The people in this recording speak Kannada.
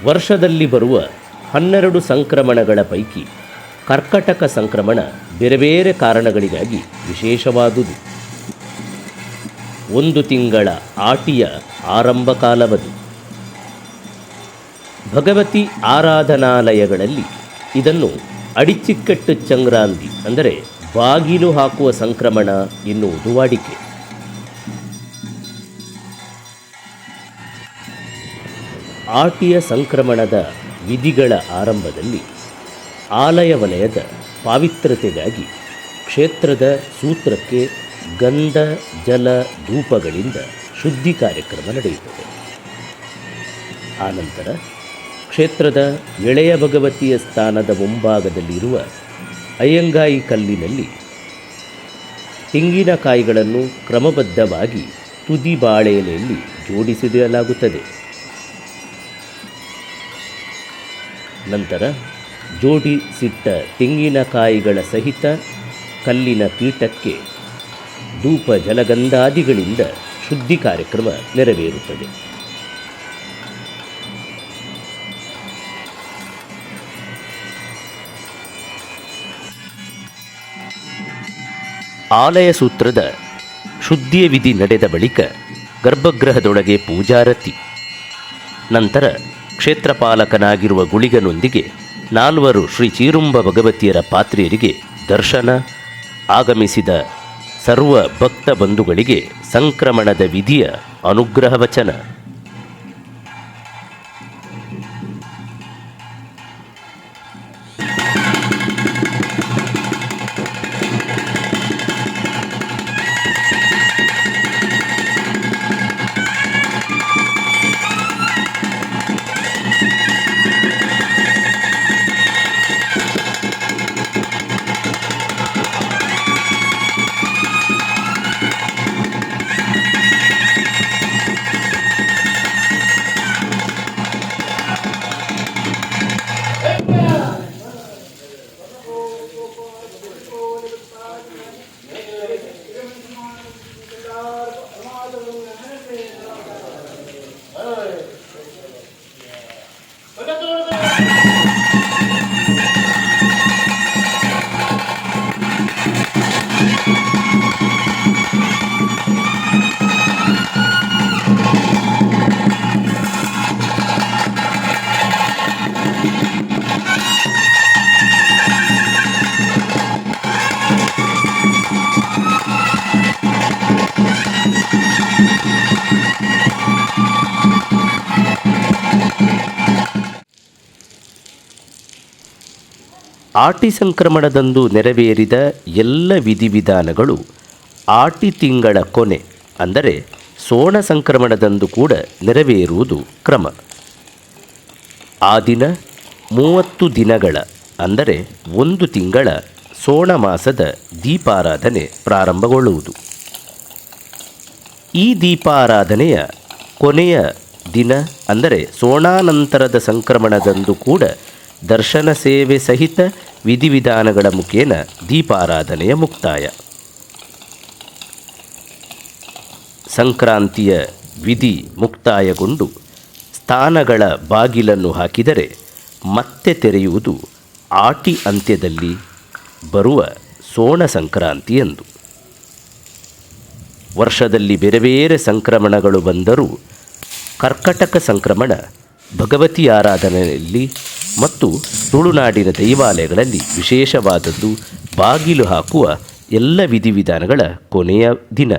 ವರ್ಷದಲ್ಲಿ ಬರುವ 12 ಸಂಕ್ರಮಣಗಳ ಪೈಕಿ ಕರ್ಕಟಕ ಸಂಕ್ರಮಣ ಬೇರೆ ಬೇರೆ ಕಾರಣಗಳಿಗಾಗಿ ವಿಶೇಷವಾದುದು. 1 ತಿಂಗಳ ಆಟಿಯ ಆರಂಭ ಕಾಲವದು. ಭಗವತಿ ಆರಾಧನಾಲಯಗಳಲ್ಲಿ ಇದನ್ನು ಅಡಿಚಿಕ್ಕಟ್ಟು ಸಂಕ್ರಾಂತಿ ಅಂದರೆ ಬಾಗಿಲು ಹಾಕುವ ಸಂಕ್ರಮಣ ಎನ್ನುವುದು ವಾಡಿಕೆ. ಆಟಿಯ ಸಂಕ್ರಮಣದ ವಿಧಿಗಳ ಆರಂಭದಲ್ಲಿ ಆಲಯ ವಲಯದ ಪಾವಿತ್ರತೆಗಾಗಿ ಕ್ಷೇತ್ರದ ಸೂತ್ರಕ್ಕೆ ಗಂಧ ಜಲ ಧೂಪಗಳಿಂದ ಶುದ್ಧಿ ಕಾರ್ಯಕ್ರಮ ನಡೆಯುತ್ತದೆ. ಆನಂತರ ಕ್ಷೇತ್ರದ ಎಳೆಯ ಭಗವತಿಯ ಸ್ಥಾನದ ಮುಂಭಾಗದಲ್ಲಿರುವ ಅಯ್ಯಂಗಾಯಿ ಕಲ್ಲಿನಲ್ಲಿ ತೆಂಗಿನಕಾಯಿಗಳನ್ನು ಕ್ರಮಬದ್ಧವಾಗಿ ತುದಿ ಬಾಳೆಲೆಯಲ್ಲಿ ಜೋಡಿಸಿಡಲಾಗುತ್ತದೆ. ನಂತರ ಜೋಡಿಸಿಟ್ಟ ತೆಂಗಿನಕಾಯಿಗಳ ಸಹಿತ ಕಲ್ಲಿನ ಪೀಠಕ್ಕೆ ಧೂಪ ಜಲಗಂಧಾದಿಗಳಿಂದ ಶುದ್ಧಿ ಕಾರ್ಯಕ್ರಮ ನೆರವೇರುತ್ತದೆ. ಆಲಯ ಸೂತ್ರದ ಶುದ್ಧಿಯ ವಿಧಿ ನಡೆದ ಬಳಿಕ ಗರ್ಭಗೃಹದೊಳಗೆ ಪೂಜಾರತಿ. ನಂತರ ಕ್ಷೇತ್ರಪಾಲಕನಾಗಿರುವ ಗುಳಿಗನೊಂದಿಗೆ 4 ಶ್ರೀ ಚೀರುಂಬ ಭಗವತಿಯರ ಪಾತ್ರಿಯರಿಗೆ ದರ್ಶನ. ಆಗಮಿಸಿದ ಸರ್ವ ಭಕ್ತ ಬಂಧುಗಳಿಗೆ ಸಂಕ್ರಮಣದ ವಿಧಿಯ ಅನುಗ್ರಹ ವಚನ. ಆಟಿ ಸಂಕ್ರಮಣದಂದು ನೆರವೇರಿದ ಎಲ್ಲ ವಿಧಿವಿಧಾನಗಳು ಆಟಿ ತಿಂಗಳ ಕೊನೆ ಅಂದರೆ ಸೋಣ ಸಂಕ್ರಮಣದಂದು ಕೂಡ ನೆರವೇರುವುದು ಕ್ರಮ. ಆ ದಿನ 30 ದಿನಗಳ ಅಂದರೆ 1 ತಿಂಗಳ ಸೋಣ ಮಾಸದ ದೀಪಾರಾಧನೆ ಪ್ರಾರಂಭಗೊಳ್ಳುವುದು. ಈ ದೀಪಾರಾಧನೆಯ ಕೊನೆಯ ದಿನ ಅಂದರೆ ಸೋಣಾನಂತರದ ಸಂಕ್ರಮಣದಂದು ಕೂಡ ದರ್ಶನ ಸೇವೆ ಸಹಿತ ವಿಧಿವಿಧಾನಗಳ ಮುಖೇನ ದೀಪಾರಾಧನೆಯ ಮುಕ್ತಾಯ. ಸಂಕ್ರಾಂತಿಯ ವಿಧಿ ಮುಕ್ತಾಯಗೊಂಡು ಸ್ಥಾನಗಳ ಬಾಗಿಲನ್ನು ಹಾಕಿದರೆ ಮತ್ತೆ ತೆರೆಯುವುದು ಆಟಿ ಅಂತ್ಯದಲ್ಲಿ ಬರುವ ಸೋಣ ಸಂಕ್ರಾಂತಿಯಂದು. ವರ್ಷದಲ್ಲಿ ಬೇರೆ ಬೇರೆ ಸಂಕ್ರಮಣಗಳು ಬಂದರೂ ಕರ್ಕಟಕ ಸಂಕ್ರಮಣ ಭಗವತಿ ಆರಾಧನೆಯಲ್ಲಿ ಮತ್ತು ತುಳುನಾಡಿನ ದೈವಾಲಯಗಳಲ್ಲಿ ವಿಶೇಷವಾದದ್ದು. ಬಾಗಿಲು ಹಾಕುವ ಎಲ್ಲ ವಿಧಿವಿಧಾನಗಳ ಕೊನೆಯ ದಿನ.